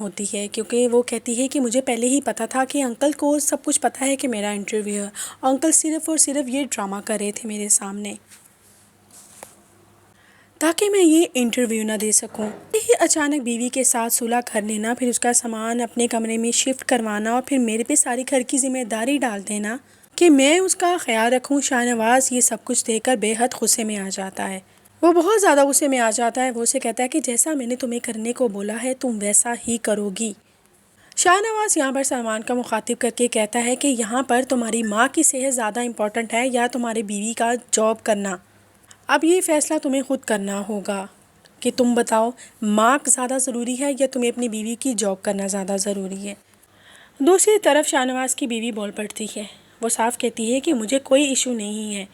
होती है, क्योंकि वो कहती है कि मुझे पहले ही पता था कि अंकल को सब कुछ पता है कि मेरा इंटरव्यू है। अंकल सिर्फ़ और सिर्फ ये ड्रामा कर रहे थे मेरे सामने ताकि मैं ये इंटरव्यू ना दे सकूं। ही अचानक बीवी के साथ सुलह कर लेना, फिर उसका सामान अपने कमरे में शिफ्ट करवाना और फिर मेरे पे सारी घर की जिम्मेदारी डाल देना कि मैं उसका ख्याल रखूं। शाहनवाज ये सब कुछ देखकर बेहद गुस्से में आ जाता है। वो बहुत ज़्यादा गुस्से में आ जाता है। वो उसे कहता है कि जैसा मैंने तुम्हें करने को बोला है तुम वैसा ही करोगी। शाहनवाज यहाँ पर सलमान का मुखातिब करके कहता है कि यहाँ पर तुम्हारी माँ की सेहत ज़्यादा इम्पोर्टेंट है या तुम्हारी बीवी का जॉब करना। अब ये फ़ैसला तुम्हें खुद करना होगा कि तुम बताओ, माँ ज़्यादा ज़रूरी है या तुम्हें अपनी बीवी की जॉब करना ज़्यादा ज़रूरी है। दूसरी तरफ शाहनवाज की बीवी बोल पड़ती है। वो साफ कहती है कि मुझे कोई इशू नहीं है,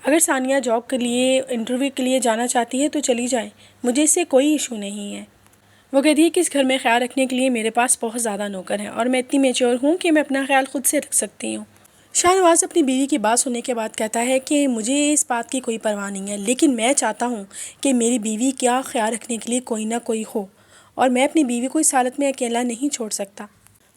अगर सानिया जॉब के लिए इंटरव्यू के लिए जाना चाहती है तो चली जाए, मुझे इससे कोई इशू नहीं है। वो कहती है कि इस घर में ख्याल रखने के लिए मेरे पास बहुत ज़्यादा नौकर हैं और मैं इतनी मैच्योर हूँ कि मैं अपना ख्याल खुद से रख सकती हूँ। शाहनवाज अपनी बीवी की बात सुनने के बाद कहता है कि मुझे इस बात की कोई परवाह नहीं है, लेकिन मैं चाहता हूँ कि मेरी बीवी का ख्याल रखने के लिए कोई ना कोई हो और मैं अपनी बीवी को इस हालत में अकेला नहीं छोड़ सकता।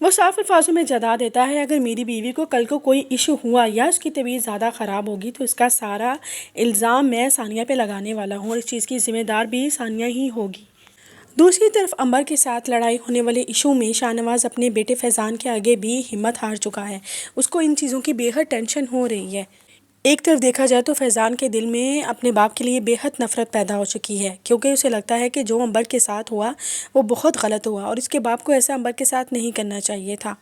वो साफ अल्फाजों में जता देता है, अगर मेरी बीवी को कल को कोई इशू हुआ या उसकी तबीयत ज़्यादा ख़राब होगी तो इसका सारा इल्ज़ाम मैं सानिया पे लगाने वाला हूँ और इस चीज़ की ज़िम्मेदार भी सानिया ही होगी। दूसरी तरफ अंबर के साथ लड़ाई होने वाले इशू में शाहनवाज अपने बेटे फैज़ान के आगे भी हिम्मत हार चुका है। उसको इन चीज़ों की बेहद टेंशन हो रही है। एक तरफ देखा जाए तो फैज़ान के दिल में अपने बाप के लिए बेहद नफ़रत पैदा हो चुकी है, क्योंकि उसे लगता है कि जो अंबर के साथ हुआ वो बहुत गलत हुआ और उसके बाप को ऐसा अंबर के साथ नहीं करना चाहिए था।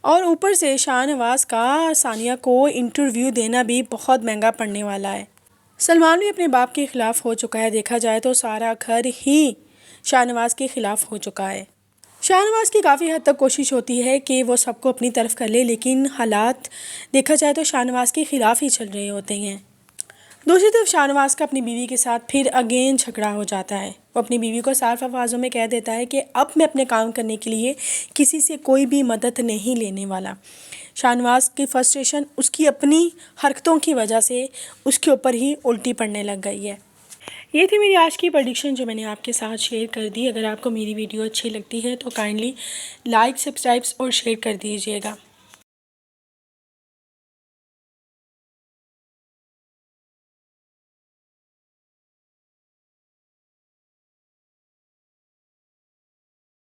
और ऊपर से शाहनवाज का सानिया को इंटरव्यू देना भी बहुत महंगा पड़ने वाला है। सलमान भी अपने बाप के ख़िलाफ़ हो चुका है। देखा जाए तो सारा घर ही शाहनवाज के ख़िलाफ़ हो चुका है। शाहनवाज की काफ़ी हद तक कोशिश होती है कि वो सबको अपनी तरफ कर ले, लेकिन हालात देखा जाए तो शाहनवाज के ख़िलाफ़ ही चल रहे होते हैं। दूसरी तरफ शाहनवाज का अपनी बीवी के साथ फिर अगेन झगड़ा हो जाता है। वो अपनी बीवी को साफ अल्फाजों में कह देता है कि अब मैं अपने काम करने के लिए किसी से कोई भी मदद नहीं लेने वाला। शाहनवाज की फ्रस्ट्रेशन उसकी अपनी हरकतों की वजह से उसके ऊपर ही उल्टी पड़ने लग गई है। ये थी मेरी आज की प्रेडिक्शन जो मैंने आपके साथ शेयर कर दी। अगर आपको मेरी वीडियो अच्छी लगती है तो काइंडली लाइक, सब्सक्राइब और शेयर कर दीजिएगा।